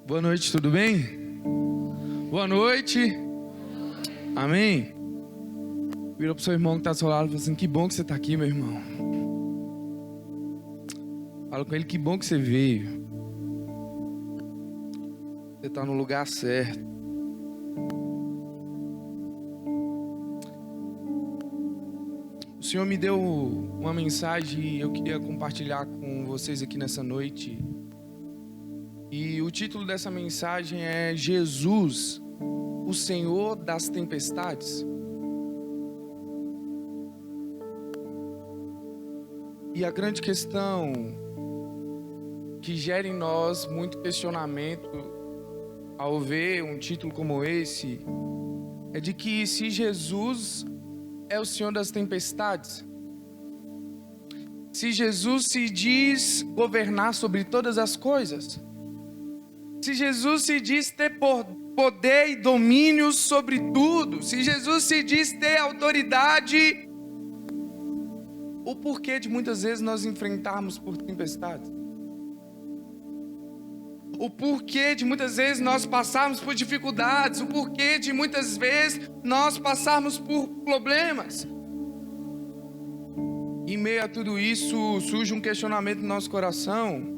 Boa noite, tudo bem? Boa noite. Amém? Vira pro seu irmão que está do seu lado e fala assim: que bom que você está aqui, meu irmão. Fala com ele: que bom que você veio. Você está no lugar certo. O Senhor me deu uma mensagem e eu queria compartilhar com vocês aqui nessa noite. E o título dessa mensagem é Jesus, o Senhor das tempestades. E a grande questão que gera em nós muito questionamento ao ver um título como esse é de que se Jesus é o Senhor das tempestades, se Jesus se diz governar sobre todas as coisas, se Jesus se diz ter poder e domínio sobre tudo, se Jesus se diz ter autoridade, o porquê de muitas vezes nós enfrentarmos por tempestades? O porquê de muitas vezes nós passarmos por dificuldades? O porquê de muitas vezes nós passarmos por problemas? Em meio a tudo isso, surge um questionamento no nosso coração.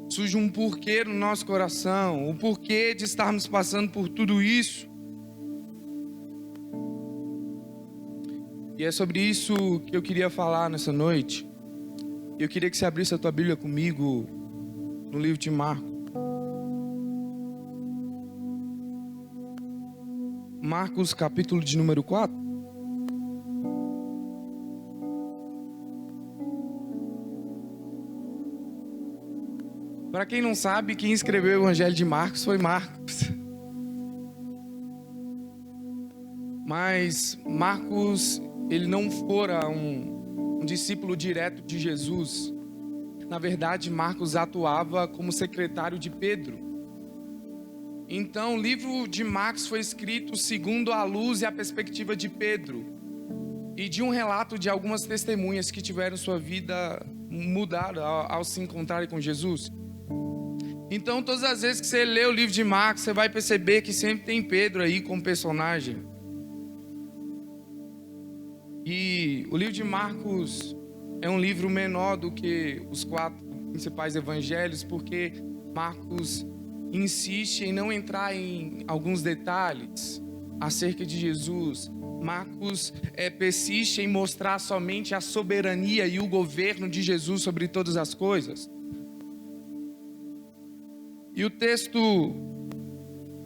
Surge um porquê no nosso coração, o porquê de estarmos passando por tudo isso. E é sobre isso que eu queria falar nessa noite. Eu queria que você abrisse a tua Bíblia comigo no livro de Marcos. Marcos, capítulo de número 4. Para quem não sabe, quem escreveu o Evangelho de Marcos foi Marcos. Mas Marcos, ele não fora um discípulo direto de Jesus. Na verdade, Marcos atuava como secretário de Pedro. Então, o livro de Marcos foi escrito segundo a luz e a perspectiva de Pedro e de um relato de algumas testemunhas que tiveram sua vida mudada ao se encontrarem com Jesus. Então, todas as vezes que você lê o livro de Marcos, você vai perceber que sempre tem Pedro aí como personagem. E o livro de Marcos é um livro menor do que os 4 principais evangelhos, porque Marcos insiste em não entrar em alguns detalhes acerca de Jesus. Marcos persiste em mostrar somente a soberania e o governo de Jesus sobre todas as coisas. E o texto,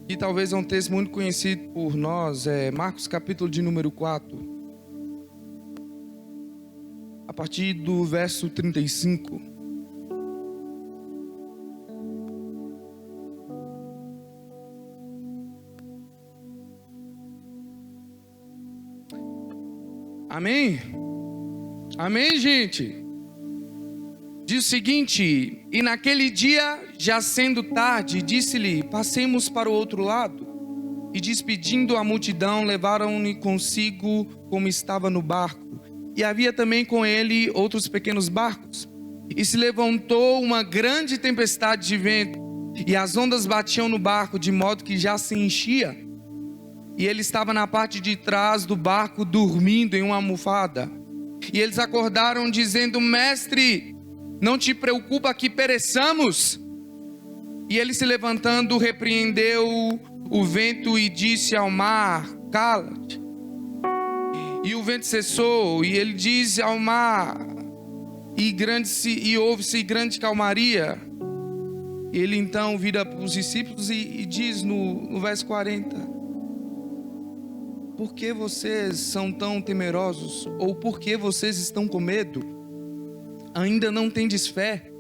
que talvez é um texto muito conhecido por nós, é Marcos capítulo de número 4, a partir do verso 35. Amém? Amém, gente? Diz o seguinte: e naquele dia, já sendo tarde, disse-lhe: passemos para o outro lado. E despedindo a multidão, levaram-no consigo como estava no barco. E havia também com ele outros pequenos barcos. E se levantou uma grande tempestade de vento, e as ondas batiam no barco, de modo que já se enchia. E ele estava na parte de trás do barco, dormindo em uma almofada. E eles acordaram, dizendo: mestre, não te preocupa que pereçamos? E ele, se levantando, repreendeu o vento e disse ao mar: cala-te. E o vento cessou, e ele diz ao mar, e houve-se grande calmaria. Ele então vira para os discípulos e diz no verso 40: por que vocês são tão temerosos? Ou por que vocês estão com medo? Ainda não tendes fé?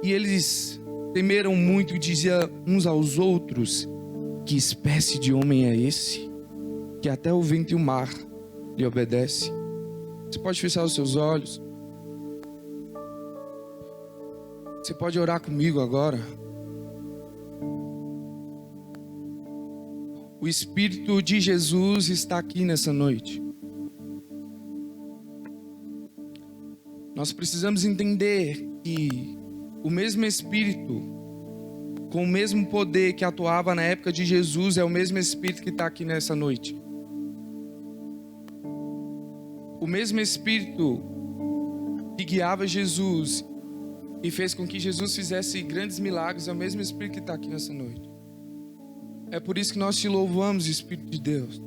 E eles temeram muito e diziam uns aos outros: que espécie de homem é esse, que até o vento e o mar lhe obedece? Você pode fechar os seus olhos. Você pode orar comigo agora. O Espírito de Jesus está aqui nessa noite. Nós precisamos entender que o mesmo Espírito, com o mesmo poder que atuava na época de Jesus, é o mesmo Espírito que está aqui nessa noite. O mesmo Espírito que guiava Jesus e fez com que Jesus fizesse grandes milagres é o mesmo Espírito que está aqui nessa noite. É por isso que nós te louvamos, Espírito de Deus.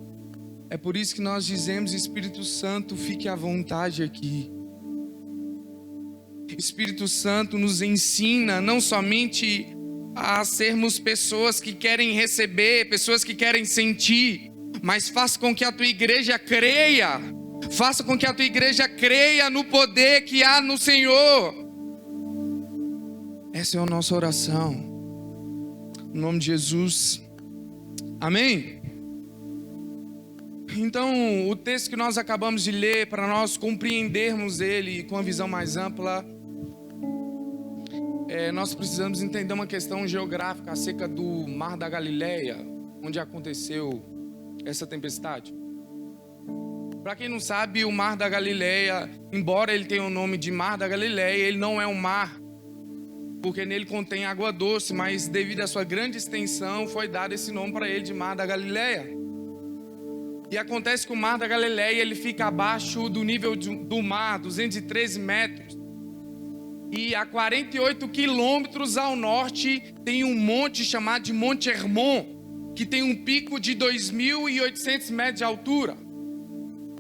É por isso que nós dizemos: Espírito Santo, fique à vontade aqui. Espírito Santo nos ensina não somente a sermos pessoas que querem receber, pessoas que querem sentir, mas faça com que a tua igreja creia. Faça com que a tua igreja creia no poder que há no Senhor. Essa é a nossa oração. Em nome de Jesus. Amém? Então, o texto que nós acabamos de ler, para nós compreendermos ele com a visão mais ampla, nós precisamos entender uma questão geográfica acerca do Mar da Galileia, onde aconteceu essa tempestade. Para quem não sabe, o Mar da Galileia, embora ele tenha o nome de Mar da Galileia, ele não é um mar, porque nele contém água doce, mas devido à sua grande extensão, foi dado esse nome para ele de Mar da Galileia. E acontece que o Mar da Galileia, ele fica abaixo do nível do mar, 213 metros. E a 48 quilômetros ao norte tem um monte chamado de Monte Hermon, que tem um pico de 2.800 metros de altura.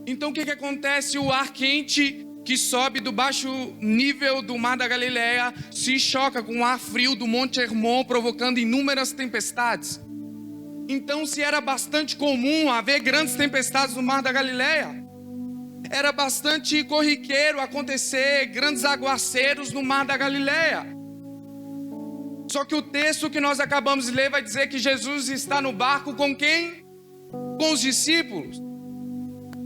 Então o que acontece? O ar quente que sobe do baixo nível do Mar da Galileia se choca com o ar frio do Monte Hermon, provocando inúmeras tempestades. Então, se era bastante comum haver grandes tempestades no Mar da Galileia, era bastante corriqueiro acontecer grandes aguaceiros no Mar da Galileia. Só que o texto que nós acabamos de ler vai dizer que Jesus está no barco com quem? Com os discípulos.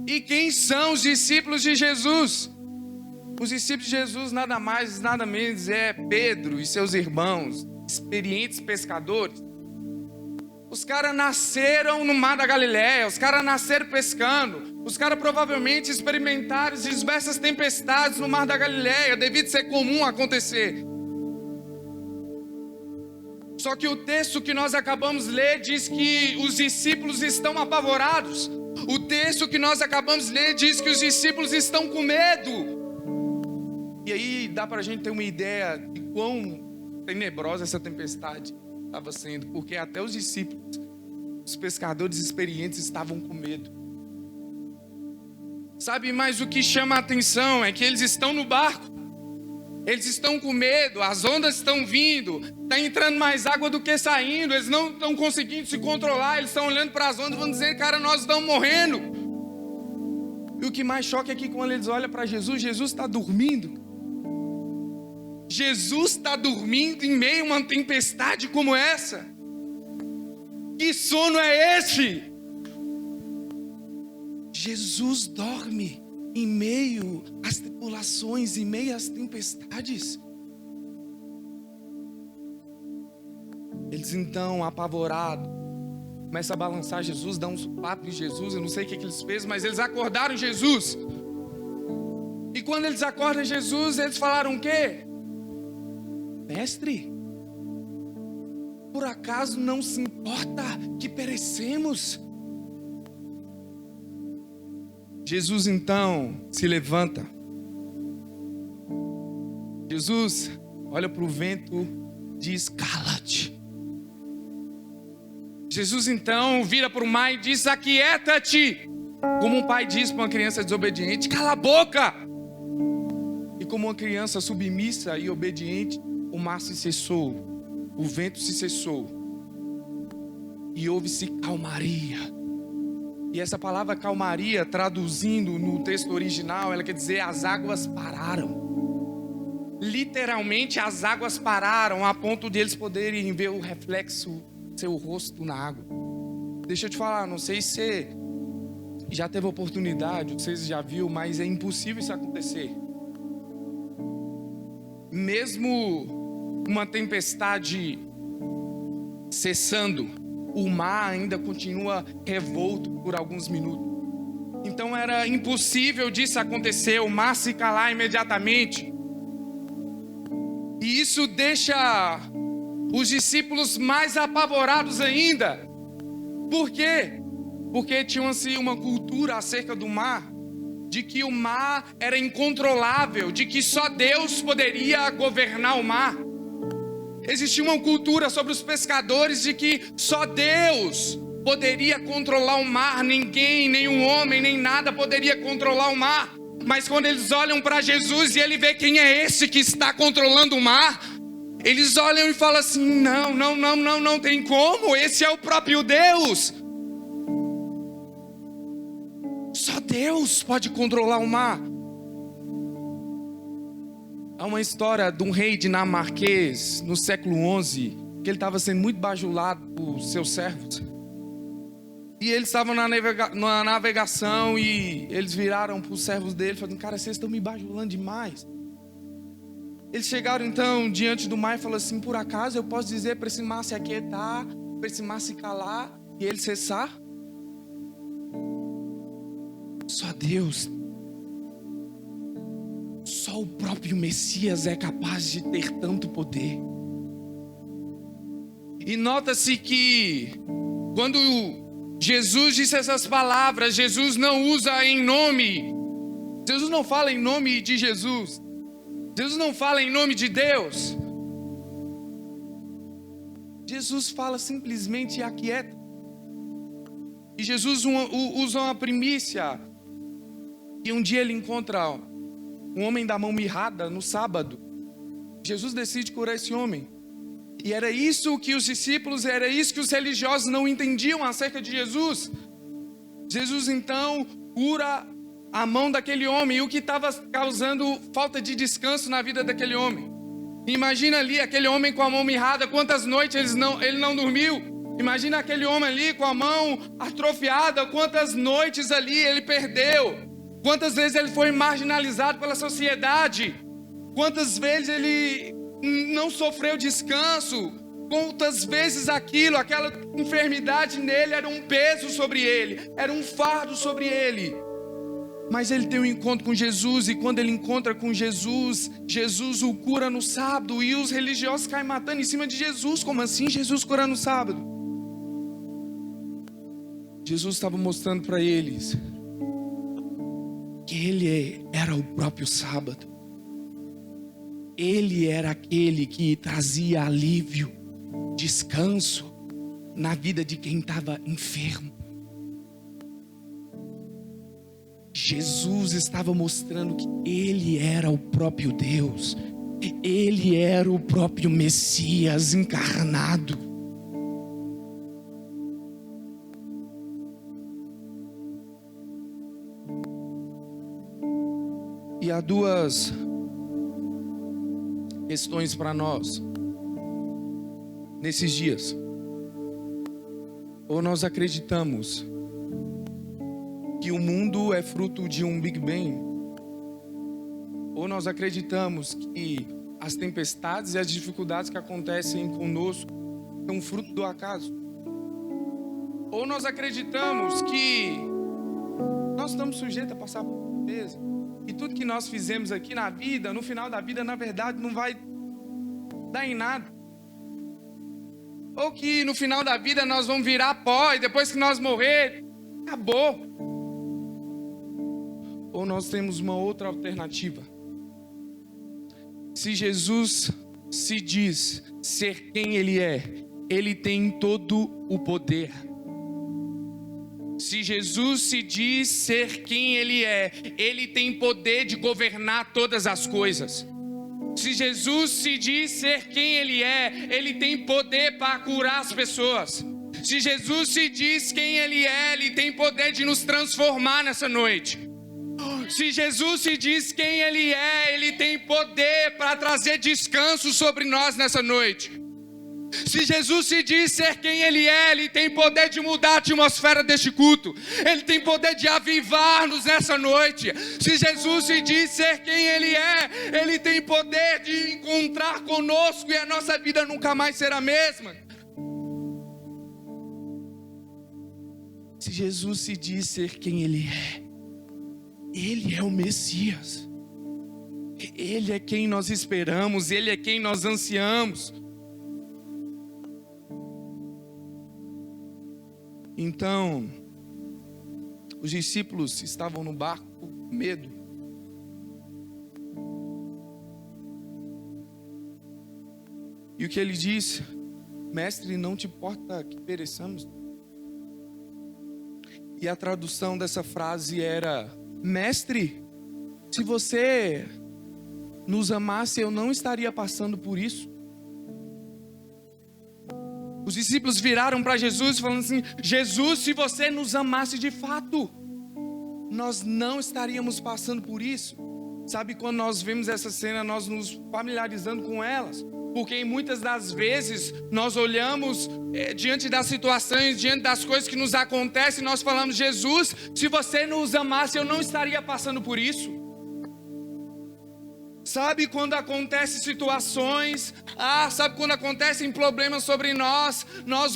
E quem são os discípulos de Jesus? Os discípulos de Jesus nada mais, nada menos é Pedro e seus irmãos, experientes pescadores. Os caras nasceram no Mar da Galileia, os caras nasceram pescando, os caras provavelmente experimentaram diversas tempestades no Mar da Galileia, devido ser comum acontecer. Só que o texto que nós acabamos de ler diz que os discípulos estão apavorados. O texto que nós acabamos de ler diz que os discípulos estão com medo. E aí dá para a gente ter uma ideia de quão tenebrosa essa tempestade estava sendo, porque até os discípulos, os pescadores experientes, estavam com medo. Sabe, mas o que chama a atenção é que eles estão no barco, eles estão com medo, as ondas estão vindo, está entrando mais água do que saindo, eles não estão conseguindo se controlar, eles estão olhando para as ondas e vão dizer: cara, nós estamos morrendo. E o que mais choca é que quando eles olham para Jesus, Jesus está dormindo. Jesus está dormindo em meio a uma tempestade como essa. Que sono é esse? Jesus dorme em meio às tribulações, em meio às tempestades. Eles então, apavorados, começam a balançar Jesus, dão um sopapo em Jesus. Eu não sei o que eles fez, mas eles acordaram Jesus. E quando eles acordam Jesus, eles falaram o quê? Mestre, por acaso não se importa que perecemos? Jesus então se levanta. Jesus olha para o vento, diz: cala-te. Jesus então vira para o mar e diz: aquieta-te. Como um pai diz para uma criança desobediente: cala a boca. E como uma criança submissa e obediente, o mar se cessou, o vento se cessou e houve-se calmaria. E essa palavra calmaria, traduzindo no texto original, ela quer dizer: as águas pararam. Literalmente as águas pararam a ponto de eles poderem ver o reflexo do seu rosto na água. Deixa eu te falar, não sei se você já teve oportunidade, ou se você já viu, mas é impossível isso acontecer. Mesmo uma tempestade cessando, o mar ainda continua revolto por alguns minutos. Então era impossível disso acontecer, o mar se calar imediatamente. E isso deixa os discípulos mais apavorados ainda. Por quê? Porque tinham assim uma cultura acerca do mar, de que o mar era incontrolável, de que só Deus poderia governar o mar. Existia uma cultura sobre os pescadores de que só Deus poderia controlar o mar, ninguém, nenhum homem, nem nada poderia controlar o mar. Mas quando eles olham para Jesus e ele vê quem é esse que está controlando o mar, eles olham e falam assim: não tem como, esse é o próprio Deus. Só Deus pode controlar o mar. Há uma história de um rei dinamarquês no século XI, que ele estava sendo muito bajulado por seus servos. E eles estavam na navegação e eles viraram para os servos dele, falando: cara, vocês estão me bajulando demais. Eles chegaram então diante do mar e falaram assim: por acaso eu posso dizer para esse mar se aquietar, para esse mar se calar e ele cessar? Só Deus, só o próprio Messias é capaz de ter tanto poder. E nota-se que quando Jesus disse essas palavras, Jesus não usa em nome, Jesus não fala em nome de Jesus, Jesus não fala em nome de Deus. Jesus fala simplesmente: aquieta. E Jesus usa uma primícia. E um dia ele encontra um homem da mão mirrada no sábado. Jesus decide curar esse homem. E era isso que os discípulos, era isso que os religiosos não entendiam acerca de Jesus. Jesus então cura a mão daquele homem, o que estava causando falta de descanso na vida daquele homem. Imagina ali aquele homem com a mão mirrada, quantas noites ele não dormiu. Imagina aquele homem ali com a mão atrofiada, quantas noites ali ele perdeu. Quantas vezes ele foi marginalizado pela sociedade. Quantas vezes ele não sofreu descanso. Quantas vezes aquela enfermidade nele era um peso sobre ele, era um fardo sobre ele. Mas ele tem um encontro com Jesus, e quando ele encontra com Jesus, Jesus o cura no sábado, e os religiosos caem matando em cima de Jesus. Como assim Jesus cura no sábado? Jesus estava mostrando para eles que ele era o próprio sábado. Ele era aquele que trazia alívio, descanso na vida de quem estava enfermo. Jesus estava mostrando que ele era o próprio Deus. Ele era o próprio Messias encarnado. E há duas questões para nós nesses dias. Ou nós acreditamos que o mundo é fruto de um Big Bang, ou nós acreditamos que as tempestades e as dificuldades que acontecem conosco são fruto do acaso, ou nós acreditamos que nós estamos sujeitos a passar por pobreza, e tudo que nós fizemos aqui na vida, no final da vida, na verdade, não vai dar em nada. Ou que no final da vida nós vamos virar pó e depois que nós morrer, acabou. Ou nós temos uma outra alternativa. Se Jesus se diz ser quem Ele é, Ele tem todo o poder. Se Jesus se diz ser quem Ele é, Ele tem poder de governar todas as coisas. Se Jesus se diz ser quem Ele é, Ele tem poder para curar as pessoas. Se Jesus se diz quem Ele é, Ele tem poder de nos transformar nessa noite. Se Jesus se diz quem Ele é, Ele tem poder para trazer descanso sobre nós nessa noite. Se Jesus se diz ser quem Ele é, Ele tem poder de mudar a atmosfera deste culto. Ele tem poder de avivar-nos nessa noite. Se Jesus se diz ser quem Ele é, Ele tem poder de encontrar conosco e a nossa vida nunca mais será a mesma. Se Jesus se diz ser quem Ele é, Ele é o Messias. Ele é quem nós esperamos, Ele é quem nós ansiamos. Então, os discípulos estavam no barco com medo. E o que ele disse? Mestre, não te importa que pereçamos? E a tradução dessa frase era: Mestre, se você nos amasse, eu não estaria passando por isso. Os discípulos viraram para Jesus falando assim: Jesus, se você nos amasse de fato, nós não estaríamos passando por isso. Sabe, quando nós vemos essa cena, nós nos familiarizando com elas. Porque muitas das vezes nós olhamos diante das situações, diante das coisas que nos acontecem, nós falamos: Jesus, se você nos amasse, eu não estaria passando por isso. Sabe, quando acontecem situações, sabe, quando acontecem problemas sobre nós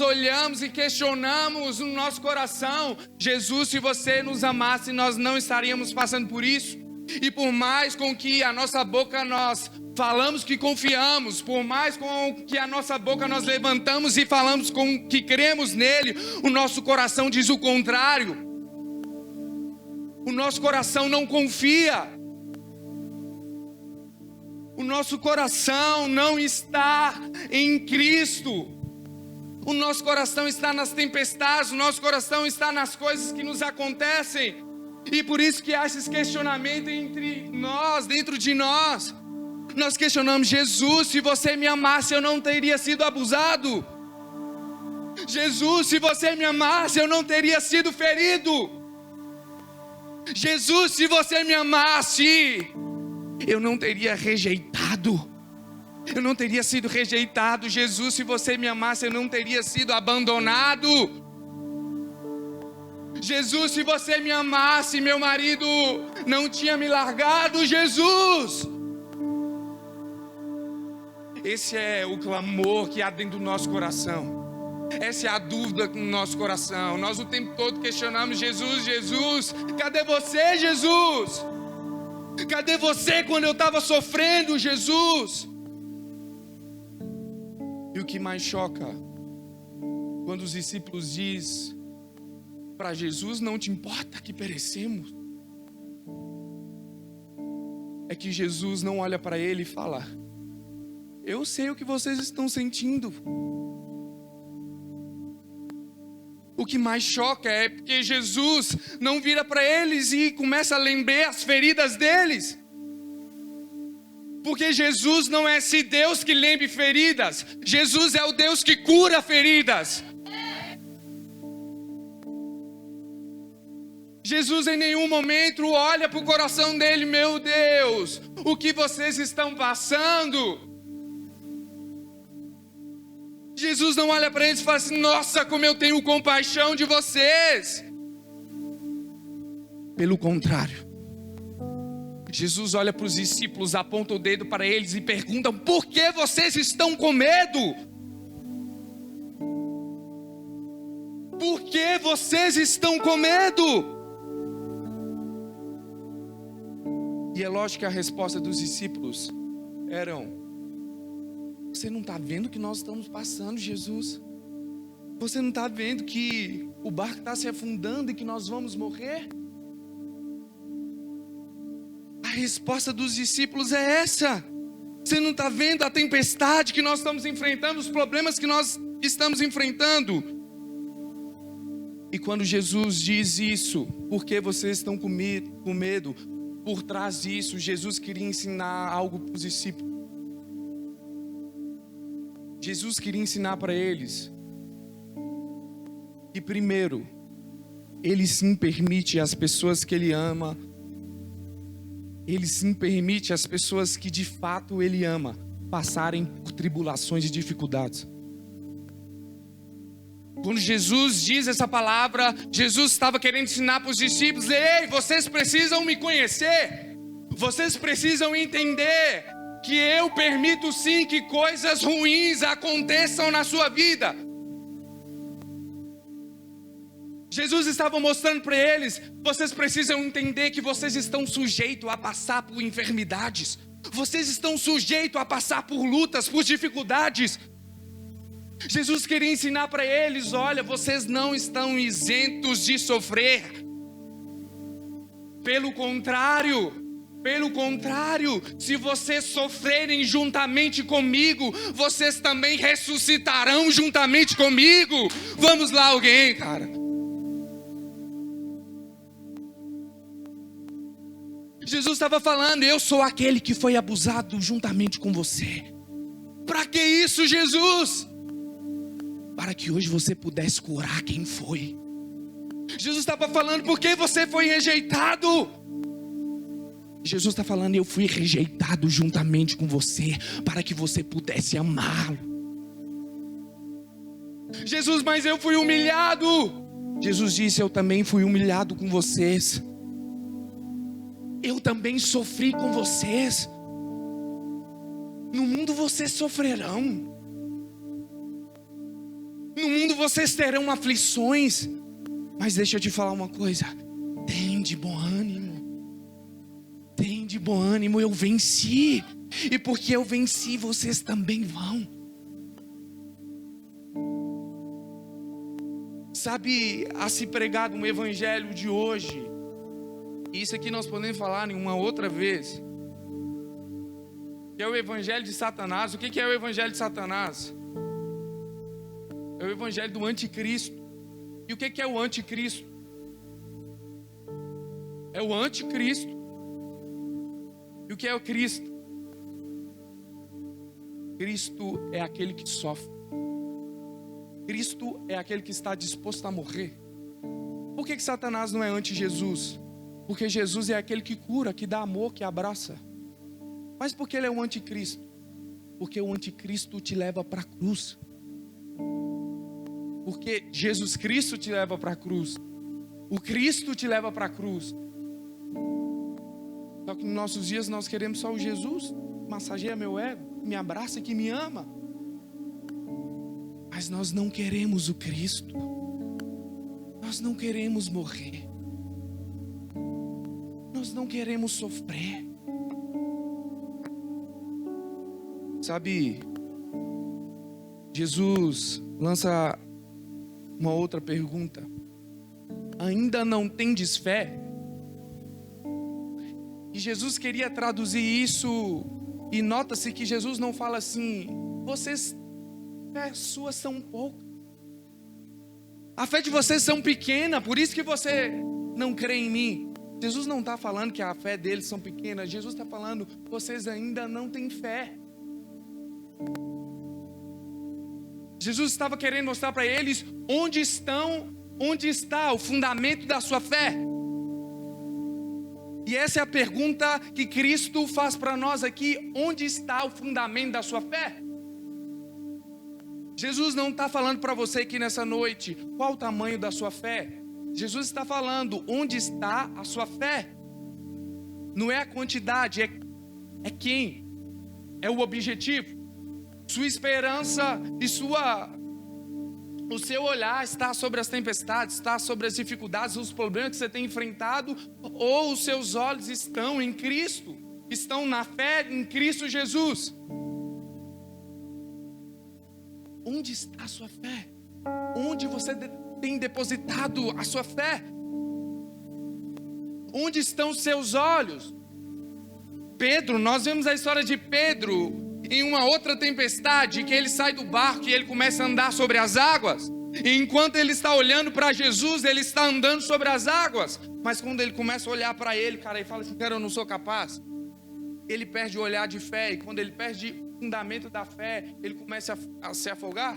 olhamos e questionamos no nosso coração: Jesus, se você nos amasse, nós não estaríamos passando por isso. E por mais com que a nossa boca nós falamos que confiamos, por mais com que a nossa boca nós levantamos e falamos com que cremos nele, o nosso coração diz o contrário. O nosso coração não confia. O nosso coração não está em Cristo. O nosso coração está nas tempestades, o nosso coração está nas coisas que nos acontecem. E por isso que há esses questionamentos entre nós, dentro de nós. Nós questionamos: Jesus, se você me amasse, eu não teria sido abusado. Jesus, se você me amasse, eu não teria sido ferido. Jesus, se você me amasse, eu não teria rejeitado. Eu não teria sido rejeitado. Jesus, se você me amasse, eu não teria sido abandonado. Jesus, se você me amasse, meu marido não tinha me largado. Jesus! Esse é o clamor que há dentro do nosso coração. Essa é a dúvida no nosso coração. Nós o tempo todo questionamos: Jesus, Jesus, cadê você, Jesus? Cadê você quando eu estava sofrendo, Jesus? E o que mais choca, quando os discípulos dizem para Jesus: não te importa que perecemos, é que Jesus não olha para ele e fala: eu sei o que vocês estão sentindo. O que mais choca é porque Jesus não vira para eles e começa a lembrar as feridas deles. Porque Jesus não é esse Deus que lembre feridas. Jesus é o Deus que cura feridas. Jesus em nenhum momento olha para o coração dele: meu Deus, o que vocês estão passando? Jesus não olha para eles e fala assim: nossa, como eu tenho compaixão de vocês. Pelo contrário, Jesus olha para os discípulos, aponta o dedo para eles e pergunta: por que vocês estão com medo? Por que vocês estão com medo? E é lógico que a resposta dos discípulos eram: você não está vendo o que nós estamos passando, Jesus? Você não está vendo que o barco está se afundando e que nós vamos morrer? A resposta dos discípulos é essa. Você não está vendo a tempestade que nós estamos enfrentando, os problemas que nós estamos enfrentando? E quando Jesus diz isso: por que vocês estão com medo? Por trás disso, Jesus queria ensinar algo para os discípulos. Jesus queria ensinar para eles que, primeiro, Ele sim permite às pessoas que Ele ama, Ele sim permite às pessoas que de fato Ele ama passarem por tribulações e dificuldades. Quando Jesus diz essa palavra, Jesus estava querendo ensinar para os discípulos: ei, vocês precisam me conhecer, vocês precisam entender que eu permito sim que coisas ruins aconteçam na sua vida. Jesus estava mostrando para eles: vocês precisam entender que vocês estão sujeitos a passar por enfermidades. Vocês estão sujeitos a passar por lutas, por dificuldades. Jesus queria ensinar para eles: olha, vocês não estão isentos de sofrer. Pelo contrário, se vocês sofrerem juntamente comigo, vocês também ressuscitarão juntamente comigo. Vamos lá, alguém, cara. Jesus estava falando: eu sou aquele que foi abusado juntamente com você. Para que isso, Jesus? Para que hoje você pudesse curar quem foi. Jesus estava falando: por que você foi rejeitado? Jesus está falando: eu fui rejeitado juntamente com você, para que você pudesse amá-lo. Jesus, mas eu fui humilhado. Jesus disse: eu também fui humilhado com vocês. Eu também sofri com vocês. No mundo vocês sofrerão. No mundo vocês terão aflições. Mas deixa eu te falar uma coisa: tem de bom ânimo. Tem de bom ânimo, eu venci. E porque eu venci, vocês também vão. Sabe, a se pregar um evangelho de hoje, isso aqui nós podemos falar em uma outra vez, que é o evangelho de Satanás. O que é o evangelho de Satanás? É o evangelho do anticristo. E o que é o anticristo? É o anticristo. E o que é o Cristo? Cristo é aquele que sofre. Cristo é aquele que está disposto a morrer. Por que Satanás não é anti-Jesus? Porque Jesus é aquele que cura, que dá amor, que abraça. Mas por que ele é o anticristo? Porque o anticristo te leva para a cruz. Porque Jesus Cristo te leva para a cruz. O Cristo te leva para a cruz. Só que nos nossos dias nós queremos só o Jesus, massageia meu ego, me abraça e que me ama. Mas nós não queremos o Cristo. Nós não queremos morrer. Nós não queremos sofrer. Sabe, Jesus lança uma outra pergunta: ainda não tendes fé? E Jesus queria traduzir isso, e nota-se que Jesus não fala assim: vocês, fé suas são poucas, a fé de vocês são pequena, por isso que você não crê em mim. Jesus não está falando que a fé deles são pequenas. Jesus está falando: vocês ainda não têm fé. Jesus estava querendo mostrar para eles onde está o fundamento da sua fé. E essa é a pergunta que Cristo faz para nós aqui: onde está o fundamento da sua fé? Jesus não está falando para você aqui nessa noite qual o tamanho da sua fé. Jesus está falando onde está a sua fé. Não é a quantidade, é quem, é o objetivo. Sua esperança e o seu olhar está sobre as tempestades, está sobre as dificuldades, os problemas que você tem enfrentado, ou os seus olhos estão em Cristo, estão na fé em Cristo Jesus. Onde está a sua fé? Onde você tem depositado a sua fé? Onde estão os seus olhos? Pedro, nós vemos a história de Pedro em uma outra tempestade, que ele sai do barco e ele começa a andar sobre as águas. E enquanto ele está olhando para Jesus, ele está andando sobre as águas. Mas quando ele começa a olhar para ele, cara, ele fala assim: cara, eu não sou capaz. Ele perde o olhar de fé, e quando ele perde o fundamento da fé, ele começa a se afogar.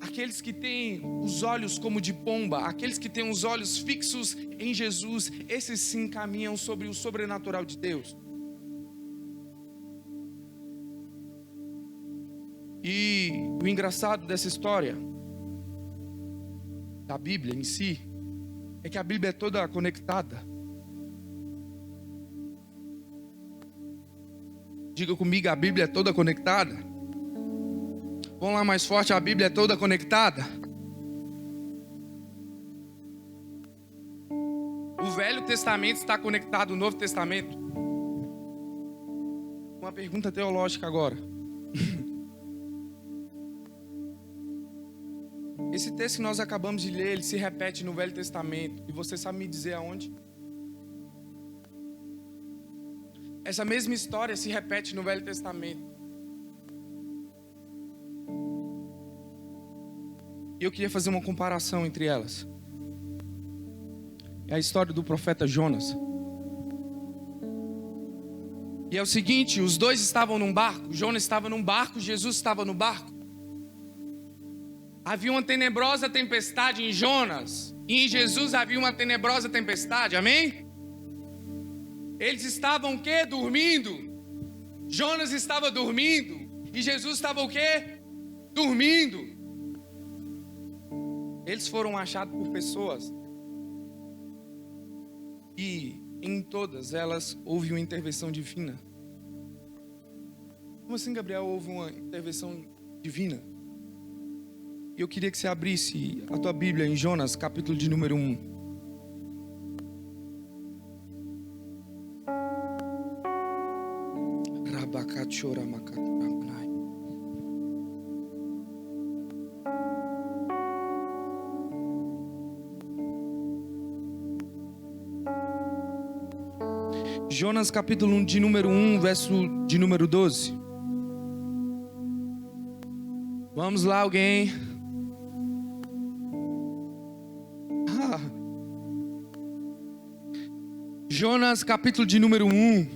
Aqueles que têm os olhos como de pomba, aqueles que têm os olhos fixos em Jesus, esses sim caminham sobre o sobrenatural de Deus. E o engraçado dessa história, da Bíblia em si, é que a Bíblia é toda conectada. Diga comigo: a Bíblia é toda conectada. Vamos lá mais forte: a Bíblia é toda conectada. Testamento está conectado ao Novo Testamento? Uma pergunta teológica agora. Esse texto que nós acabamos de ler, ele se repete no Velho Testamento. E você sabe me dizer aonde? Essa mesma história se repete no Velho Testamento. E eu queria fazer uma comparação entre elas. É a história do profeta Jonas. E é o seguinte, os dois estavam num barco. Jonas estava num barco, Jesus estava no barco. Havia uma tenebrosa tempestade em Jonas. E em Jesus havia uma tenebrosa tempestade, amém? Eles estavam o quê? Dormindo. Jonas estava dormindo. E Jesus estava o quê? Dormindo. Eles foram achados por pessoas. E em todas elas houve uma intervenção divina. Como assim, Gabriel, houve uma intervenção divina? E eu queria que você abrisse a tua Bíblia em Jonas, capítulo de número 1. Jonas capítulo de número 1, verso de número 12. Vamos lá, alguém. Jonas capítulo de número 1,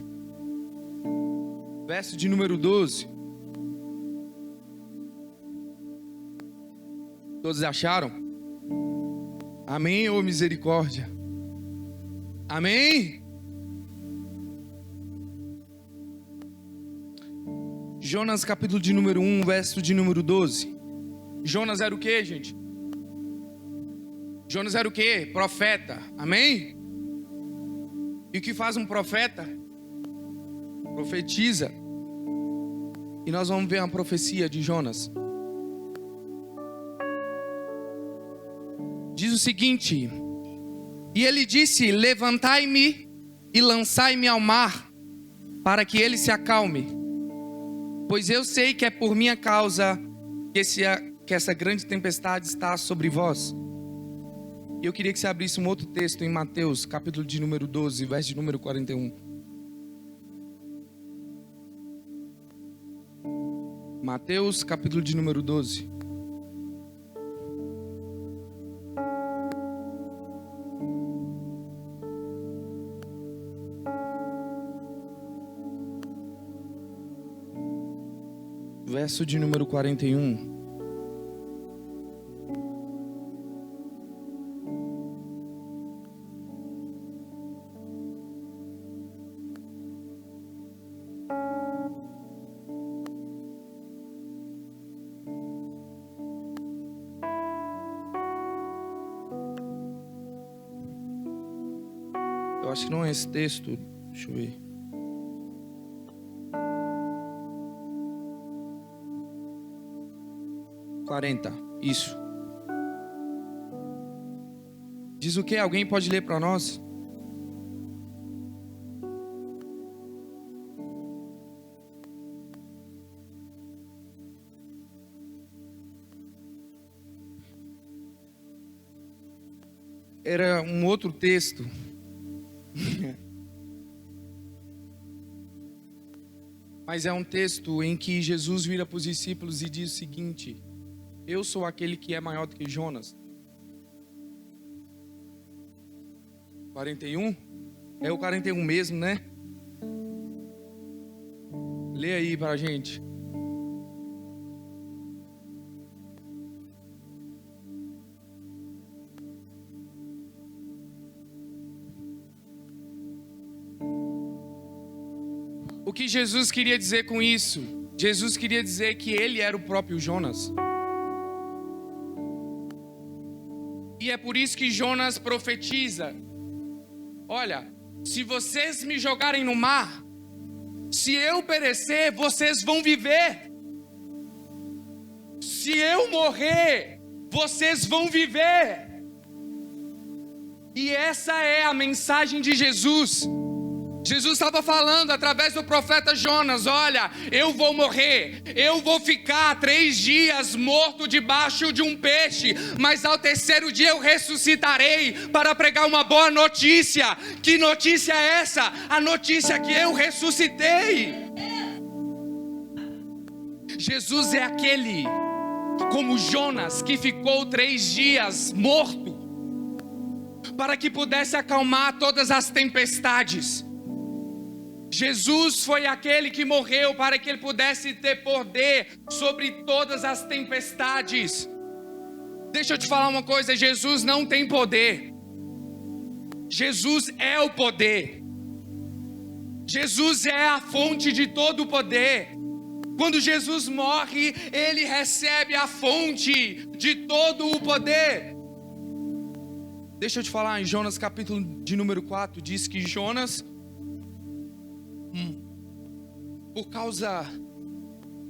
verso de número 12. Todos acharam? Amém ou misericórdia? Amém? Jonas capítulo de número 1, verso de número 12. Jonas era o que, gente? Jonas era o que? Profeta, amém? E o que faz um profeta? Profetiza. E nós vamos ver a profecia de Jonas. Diz o seguinte: e ele disse: levantai-me e lançai-me ao mar, para que ele se acalme. Pois eu sei que é por minha causa que essa grande tempestade está sobre vós. E eu queria que você abrisse um outro texto em Mateus, capítulo de número 12, verso de número 41. Mateus, capítulo de número 12. Verso de número 41. Eu acho que não é esse texto. Deixa eu ver. Isso. Diz o que? Alguém pode ler para nós? Era um outro texto. Mas é um texto em que Jesus vira para os discípulos e diz o seguinte: eu sou aquele que é maior do que Jonas. 41? É o 41 mesmo, né? Lê aí para a gente. O que Jesus queria dizer com isso? Jesus queria dizer que ele era o próprio Jonas. E é por isso que Jonas profetiza: olha, se vocês me jogarem no mar, se eu perecer, vocês vão viver. Se eu morrer, vocês vão viver. E essa é a mensagem de Jesus. Jesus estava falando através do profeta Jonas: olha, eu vou morrer, eu vou ficar 3 dias morto debaixo de um peixe, mas ao 3º dia eu ressuscitarei para pregar uma boa notícia. Que notícia é essa? A notícia que eu ressuscitei. Jesus é aquele, como Jonas, que ficou 3 dias morto, para que pudesse acalmar todas as tempestades. Jesus foi aquele que morreu para que ele pudesse ter poder sobre todas as tempestades. Deixa eu te falar uma coisa: Jesus não tem poder. Jesus é o poder. Jesus é a fonte de todo o poder. Quando Jesus morre, ele recebe a fonte de todo o poder. Deixa eu te falar, em Jonas capítulo de número 4, diz que Jonas, por causa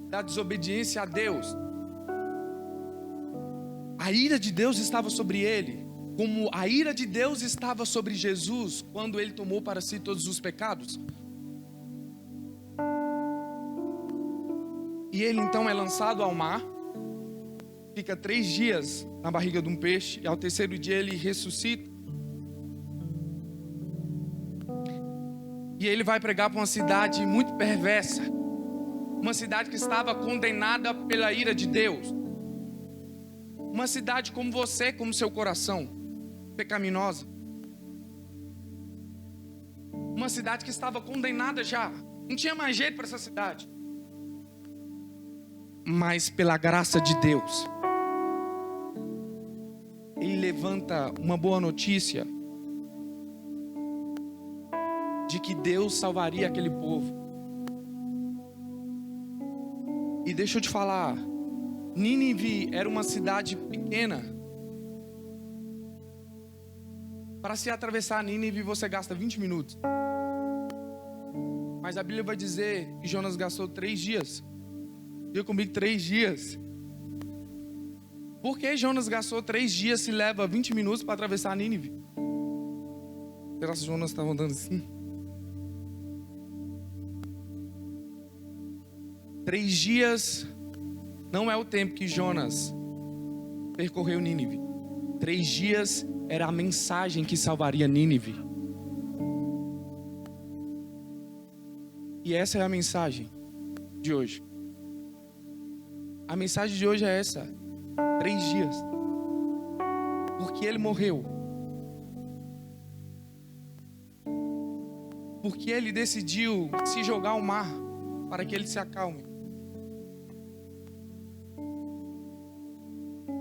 da desobediência a Deus, a ira de Deus estava sobre ele, como a ira de Deus estava sobre Jesus quando ele tomou para si todos os pecados. E ele então é lançado ao mar, fica 3 dias na barriga de um peixe, e ao 3º dia ele ressuscita. E ele vai pregar para uma cidade muito perversa, uma cidade que estava condenada pela ira de Deus, uma cidade como você, como seu coração, pecaminosa, uma cidade que estava condenada já, não tinha mais jeito para essa cidade. Mas pela graça de Deus, ele levanta uma boa notícia de que Deus salvaria aquele povo. E deixa eu te falar, Nínive era uma cidade pequena. Para se atravessar Nínive você gasta 20 minutos. Mas a Bíblia vai dizer que Jonas gastou 3 dias. Diga comigo, 3 dias. Por que Jonas gastou 3 dias se leva 20 minutos para atravessar Nínive? Será que Jonas estava andando assim? 3 dias não é o tempo que Jonas percorreu Nínive. 3 dias era a mensagem que salvaria Nínive. E essa é a mensagem de hoje. A mensagem de hoje é essa: 3 dias. Porque ele morreu. Porque ele decidiu se jogar ao mar para que ele se acalme.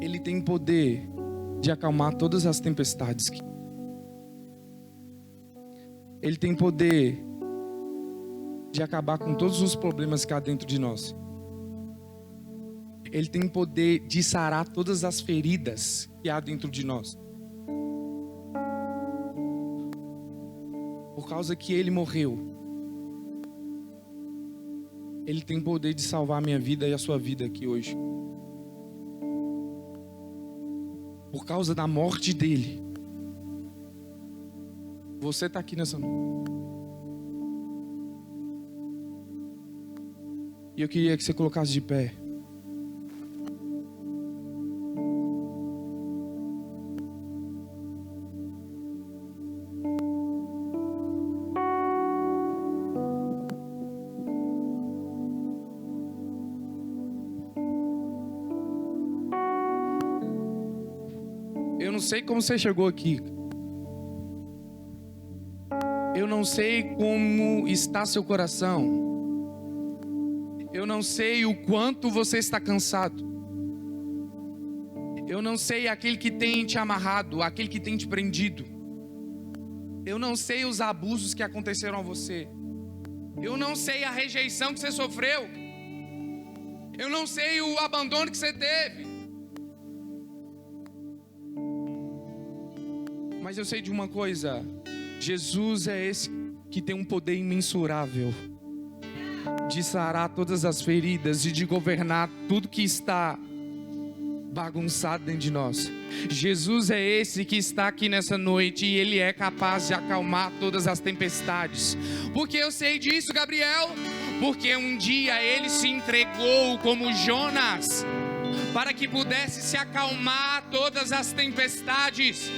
Ele tem poder de acalmar todas as tempestades. Ele tem poder de acabar com todos os problemas que há dentro de nós. Ele tem poder de sarar todas as feridas que há dentro de nós. Por causa que ele morreu, ele tem poder de salvar a minha vida e a sua vida aqui hoje. Por causa da morte dele, você está aqui nessa noite. E eu queria que você colocasse de pé. Eu não sei como você chegou aqui. Eu não sei como está seu coração. Eu não sei o quanto você está cansado. Eu não sei aquele que tem te amarrado, aquele que tem te prendido. Eu não sei os abusos que aconteceram a você. Eu não sei a rejeição que você sofreu. Eu não sei o abandono que você teve. Mas eu sei de uma coisa: Jesus é esse que tem um poder imensurável de sarar todas as feridas e de governar tudo que está bagunçado dentro de nós. Jesus é esse que está aqui nessa noite e Ele é capaz de acalmar todas as tempestades. Porque eu sei disso, Gabriel? Porque um dia Ele se entregou como Jonas, para que pudesse se acalmar todas as tempestades.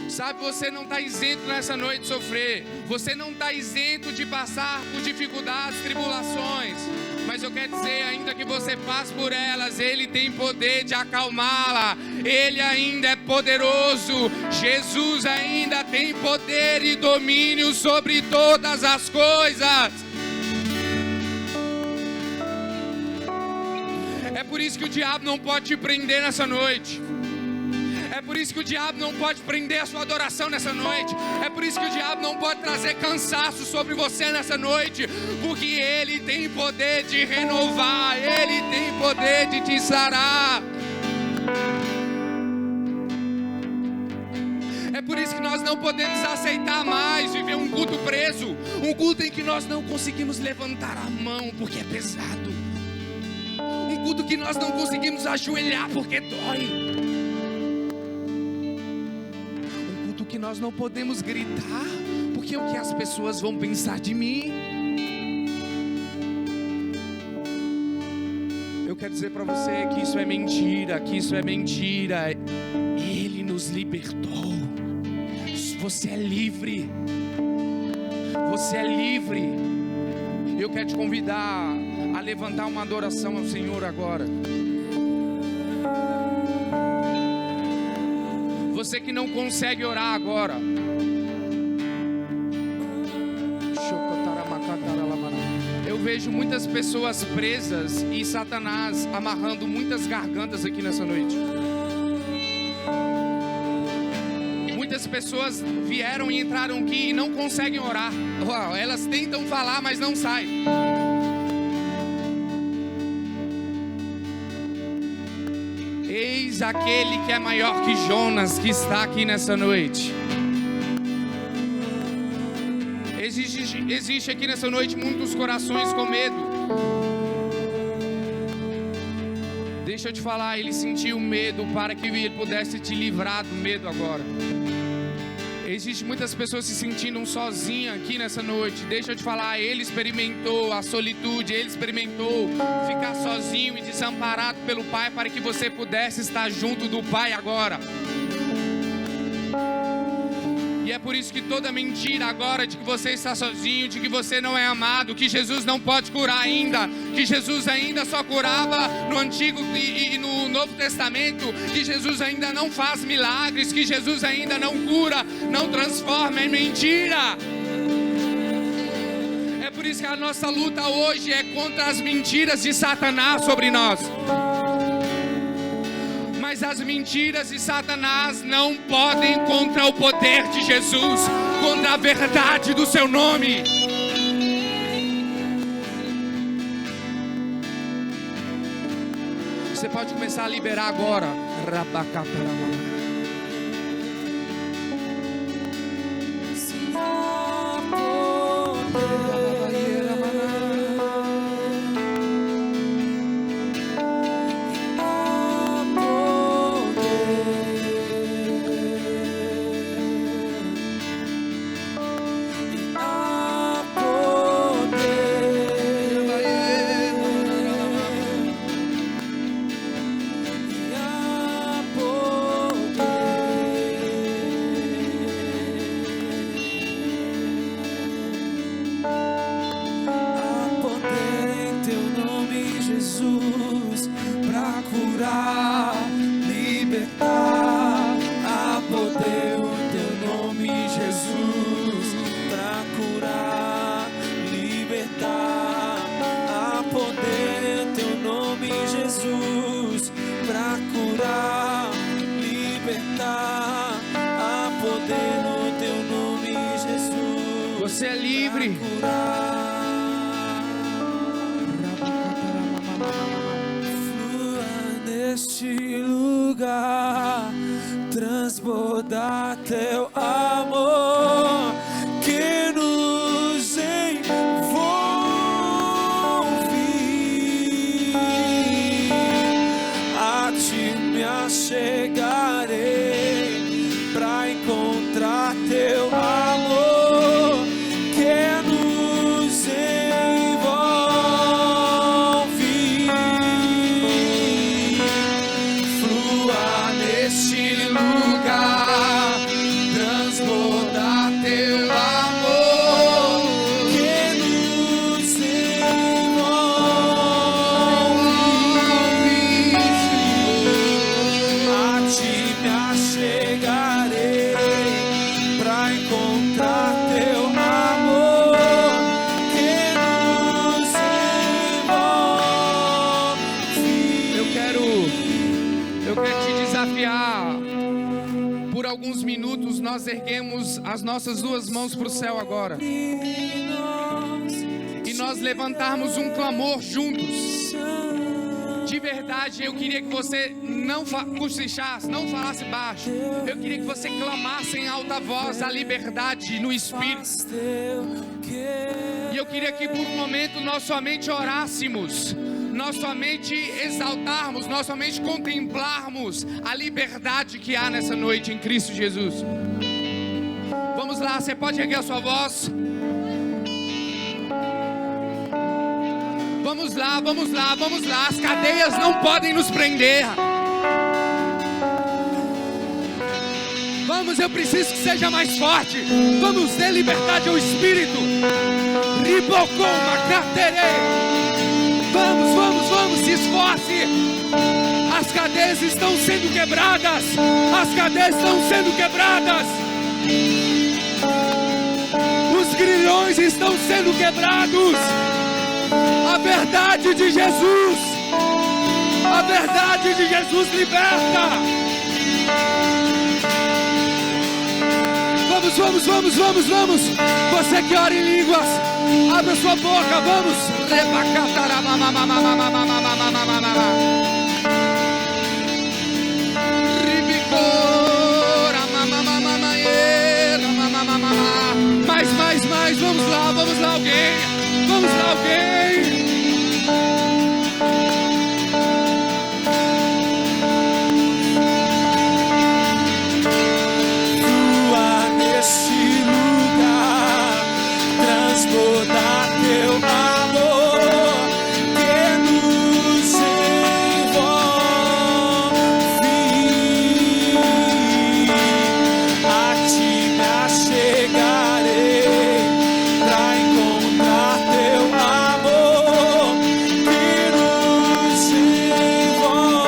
Sabe, você não está isento nessa noite de sofrer. Você não está isento de passar por dificuldades, tribulações. Mas eu quero dizer, ainda que você passe por elas, Ele tem poder de acalmá-la. Ele ainda é poderoso. Jesus ainda tem poder e domínio sobre todas as coisas. É por isso que o diabo não pode te prender nessa noite. É por isso que o diabo não pode prender a sua adoração nessa noite. É por isso que o diabo não pode trazer cansaço sobre você nessa noite. Porque Ele tem poder de renovar. Ele tem poder de te sarar. É por isso que nós não podemos aceitar mais viver um culto preso. Um culto em que nós não conseguimos levantar a mão porque é pesado. Um culto que nós não conseguimos ajoelhar porque dói. Que nós não podemos gritar, porque o que as pessoas vão pensar de mim. Eu quero dizer para você que isso é mentira, que isso é mentira. Ele nos libertou. Você é livre. Você é livre. Eu quero te convidar a levantar uma adoração ao Senhor agora. Você que não consegue orar agora, eu vejo muitas pessoas presas e Satanás amarrando muitas gargantas aqui nessa noite. Muitas pessoas vieram e entraram aqui e não conseguem orar. Elas tentam falar, mas não saem. Eis aquele que é maior que Jonas, que está aqui nessa noite. Existe aqui nessa noite muitos corações com medo. Deixa eu te falar, Ele sentiu medo para que Ele pudesse te livrar do medo agora. Existem muitas pessoas se sentindo sozinhas aqui nessa noite. Deixa eu te falar, Ele experimentou a solitude, Ele experimentou ficar sozinho e desamparado pelo Pai para que você pudesse estar junto do Pai agora. E é por isso que toda mentira agora de que você está sozinho, de que você não é amado, que Jesus não pode curar ainda, que Jesus ainda só curava no Antigo e no Novo Testamento, que Jesus ainda não faz milagres, que Jesus ainda não cura, não transforma, é mentira. É por isso que a nossa luta hoje é contra as mentiras de Satanás sobre nós. Mas as mentiras de Satanás não podem contra o poder de Jesus, contra a verdade do seu nome. Você pode começar a liberar agora. Você é livre. Flua neste lugar, transbordar teu amor que nos envolve. nós erguemos as nossas duas mãos para o céu agora e nós levantarmos um clamor juntos. De verdade, eu queria que você não cochichasse, não falasse baixo. Eu queria que você clamasse em alta voz a liberdade no Espírito. E eu queria que por um momento nós somente orássemos, nós somente exaltarmos, nós somente contemplarmos a liberdade que há nessa noite em Cristo Jesus. Vamos lá, você pode erguer a sua voz? Vamos lá, vamos lá, vamos lá. As cadeias não podem nos prender. Vamos, eu preciso que seja mais forte. Vamos, dê liberdade ao Espírito. Ribocoma, caterei. Vamos, vamos, vamos, se esforce. As cadeias estão sendo quebradas. As cadeias estão sendo quebradas. Os grilhões estão sendo quebrados. A verdade de Jesus, a verdade de Jesus liberta. Vamos, vamos, vamos, vamos, vamos. Você que ora em línguas, abre a sua boca, vamos. Mais, vamos lá alguém. Vamos lá, alguém. Flua nesse lugar, transbordar teu amor que nos envolve. A ti me achegarei pra encontrar teu amor que nos envolve.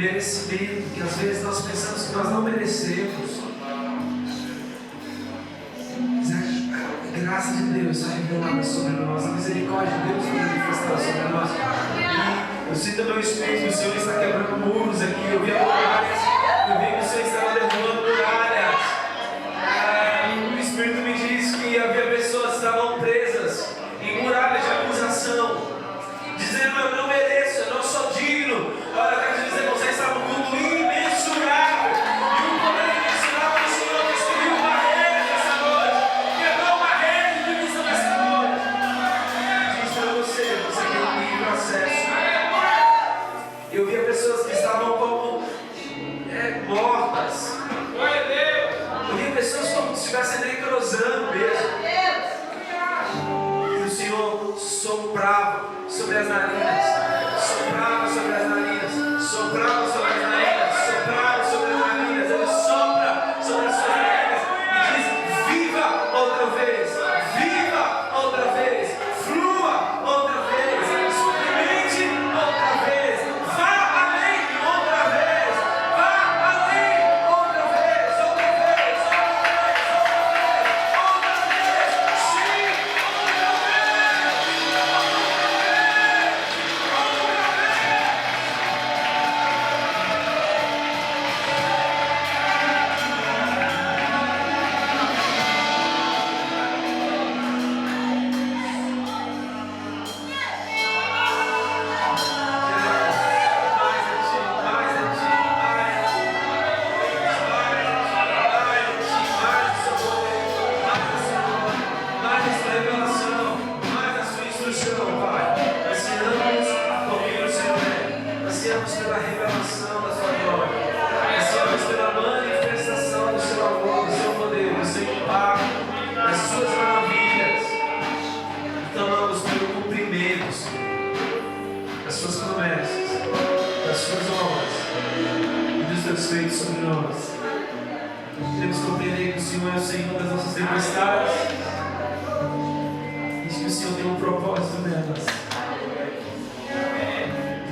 merecimento, que às vezes nós pensamos que nós não merecemos. A graça de Deus está revelada sobre nós, a misericórdia de Deus está manifestada sobre nós. E eu sinto meu Espírito, o Senhor está quebrando muros aqui. Eu vi muralhas, eu vi que o Senhor estava derrubando muralhas. O Espírito me diz que havia pessoas que estavam presas em muralhas de acusação, dizendo: eu não mereço, eu não sou digno. Olha, eu quero te dizer, você está num mundo imensurável. E o poder imensurável do Senhor destruiu barreiras nessa noite. Quebrou barreiras de divisão nessa noite. Diz para você tem um livre acesso. Eu via pessoas que estavam como mortas. Eu via pessoas como se estivessem necrosando mesmo. E o Senhor soprava sobre as narinas, soprava sobre as narinas, soprava sobre as narinas, soprava sobre as narinas. Ele sopra sobre as suas narinas e diz: viva outra vez, viva outra vez, flua outra vez, experimente outra vez, vá além outra vez, vá além outra vez, outra vez, outra vez, sim, outra pela revelação da sua glória, ansiamos pela manifestação do seu amor, do seu poder, do seu impacto, das suas maravilhas. Clamamos pelo cumprimento, Senhor, das suas promessas, das suas obras e dos teus feitos sobre nós. Queremos compreender que o Senhor é o Senhor das nossas tempestades e que o Senhor tem um propósito nelas.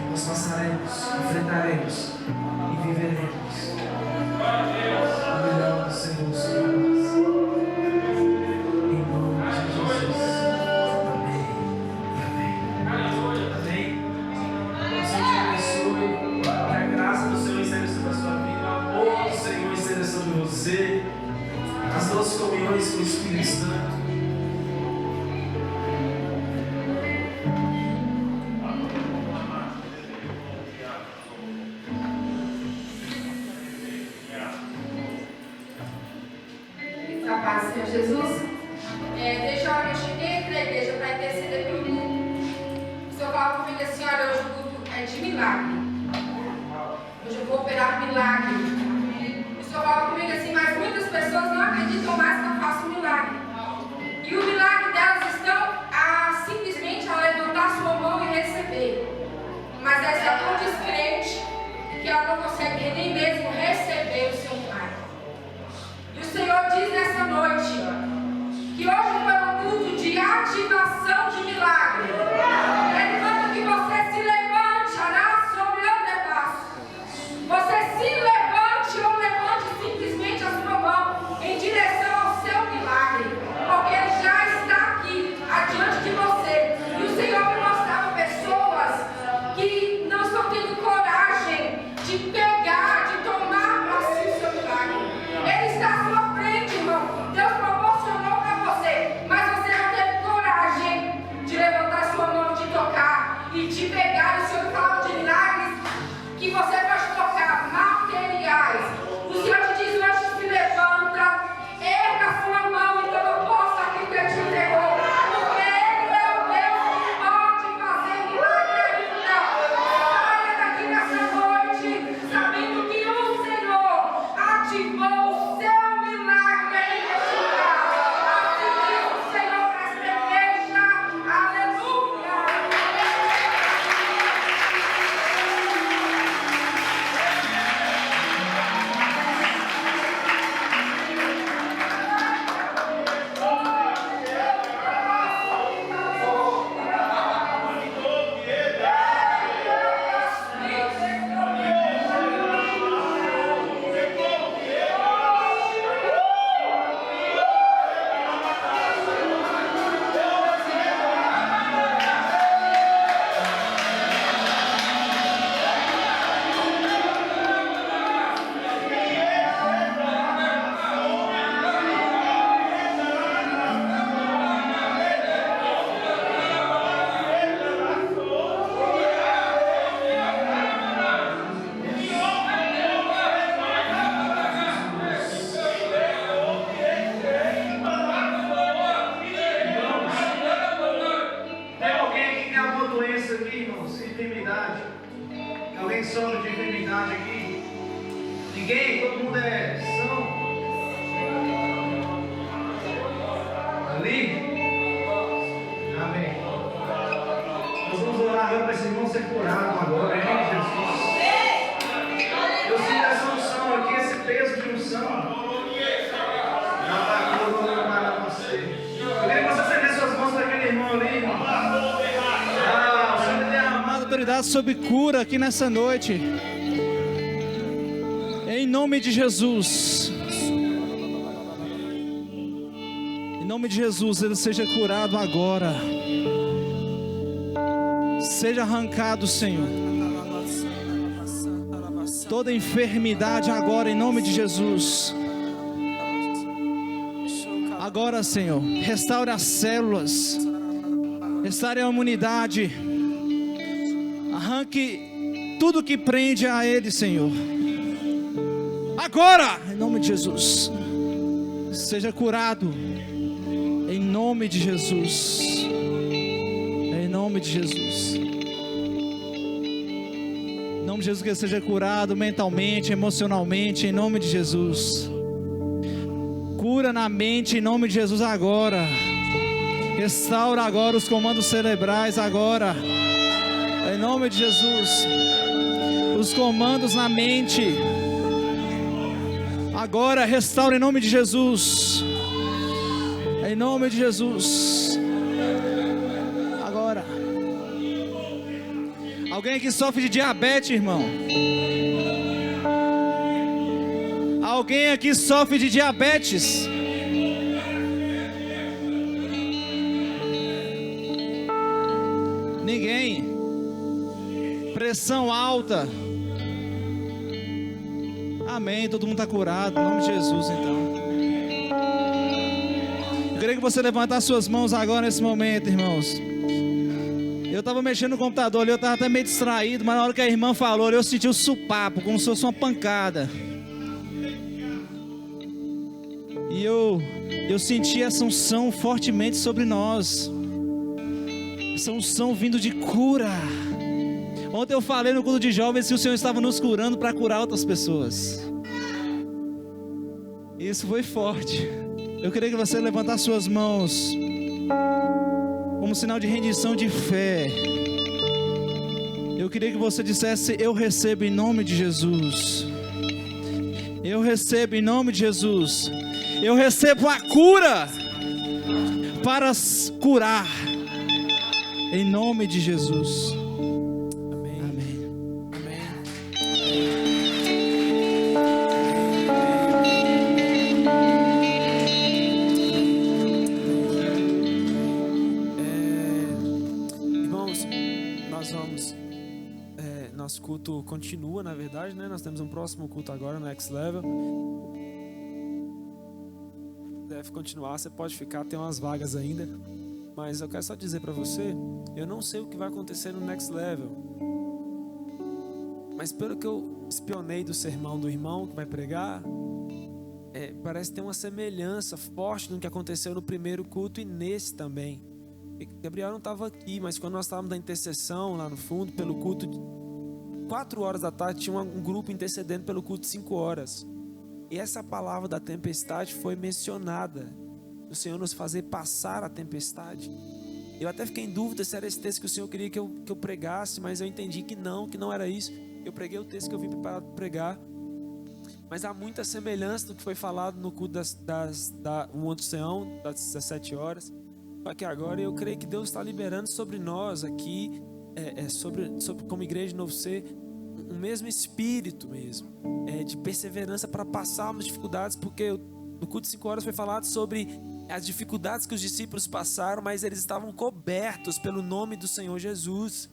Nós passaremos, enfrentaremos e viveremos o melhor do Senhor sobre nós. Em nome de Jesus. Amém e amém. Amém. O Senhor te abençoe. Que a graça do Senhor esteja sobre a sua vida. O amor do Senhor esteja sobre você. As doces comunhões com o Espírito Santo. Senhor Jesus, desde a hora que eu cheguei aqui na igreja para interceder pelo mundo, o Senhor falou comigo assim: olha, hoje o culto é de milagre. Hoje eu vou operar milagre. O Senhor falou comigo assim: mas muitas pessoas não acreditam mais que eu faço milagre. E o milagre delas estão simplesmente a levantar sua mão e receber. Mas essa é tão descrente que ela não consegue nem mesmo receber o seu milagre. E o Senhor diz nessa noite que hoje foi um culto de ativação de milagre. Ele manda que você se levante, ará sobre o debaixo. Você se levante ou levante simplesmente a sua mão em direção ao seu milagre, porque ele já está aqui, adiante de você. E o Senhor me mostrava pessoas que não estão tendo coragem de pegar, de tomar para si o seu milagre. Ele está à sua frente, irmão. Deus proporcionou para você, mas você não teve coragem de levantar sua mão, de Ninguém? Todo mundo são? Ali? Amém. Nós vamos orar agora para esse irmão ser curado agora, em nome de Jesus. Eu sinto essa unção aqui, esse peso de unção. Eu queria que você estendesse suas mãos para aquele irmão ali, irmão. O Senhor tem derramado Autoridade sobre cura aqui nessa noite. Em nome de Jesus. Em nome de Jesus, ele seja curado agora. Seja arrancado, Senhor. Toda enfermidade agora, em nome de Jesus. Agora, Senhor, restaure as células. Restaure a imunidade. Arranque tudo que prende a ele, Senhor. Agora, em nome de Jesus. Seja curado. Em nome de Jesus. Em nome de Jesus. Em nome de Jesus, que ele seja curado mentalmente, emocionalmente, em nome de Jesus. Cura na mente, em nome de Jesus agora. Restaura agora os comandos cerebrais agora. Em nome de Jesus. Os comandos na mente. Agora restaura em nome de Jesus. Em nome de Jesus. Agora. Alguém que sofre de diabetes, irmão? Alguém aqui sofre de diabetes? Ninguém. Pressão alta. Amém. Todo mundo está curado. Em nome de Jesus, então. Eu queria que você levantasse suas mãos agora nesse momento, irmãos. Eu estava mexendo no computador ali, eu estava até meio distraído, mas na hora que a irmã falou, eu senti o supapo, como se fosse uma pancada. E eu senti essa unção fortemente sobre nós. Essa unção vindo de cura. Ontem eu falei no culto de jovens que o Senhor estava nos curando para curar outras pessoas. Isso foi forte. Eu queria que você levantasse suas mãos como sinal de rendição de fé. Eu queria que você dissesse: eu recebo em nome de Jesus. Eu recebo em nome de Jesus. Eu recebo a cura para curar em nome de Jesus. Amém. Amém. Irmãos, nós vamos. Nosso culto continua, na verdade, né? Nós temos um próximo culto agora no Next Level. Deve continuar, você pode ficar, tem umas vagas ainda. Mas eu quero só dizer para você, eu não sei o que vai acontecer no Next Level. Mas pelo que eu espionei do sermão do irmão que vai pregar, parece ter uma semelhança forte no que aconteceu no primeiro culto e nesse também. Gabriel não estava aqui, mas quando nós estávamos na intercessão lá no fundo, pelo culto de 4 horas da tarde, tinha um grupo intercedendo pelo culto de 5 horas. E essa palavra da tempestade foi mencionada. O Senhor nos fazer passar a tempestade. Eu até fiquei em dúvida se era esse texto que o Senhor queria que eu pregasse, mas eu entendi que não era isso. Eu preguei o texto que eu vim preparado para pregar. Mas há muita semelhança do que foi falado no culto um outro Seão, das 17 horas. Só que agora eu creio que Deus está liberando sobre nós aqui, sobre como igreja de Novo Ser, um mesmo espírito mesmo, de perseverança para passarmos dificuldades, porque no culto de 5 horas foi falado sobre as dificuldades que os discípulos passaram, mas eles estavam cobertos pelo nome do Senhor Jesus.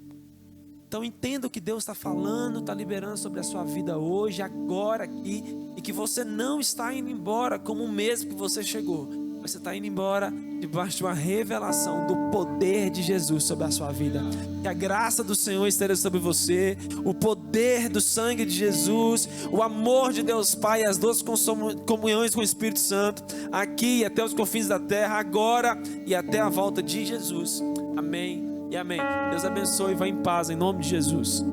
Então entenda o que Deus está falando, está liberando sobre a sua vida hoje, agora aqui, e que você não está indo embora como o mesmo que você chegou. Você está indo embora debaixo de uma revelação do poder de Jesus sobre a sua vida. Que a graça do Senhor esteja sobre você, o poder do sangue de Jesus, o amor de Deus Pai, as doces comunhões com o Espírito Santo, aqui e até os confins da terra, agora e até a volta de Jesus. Amém e amém. Deus abençoe e vá em paz em nome de Jesus.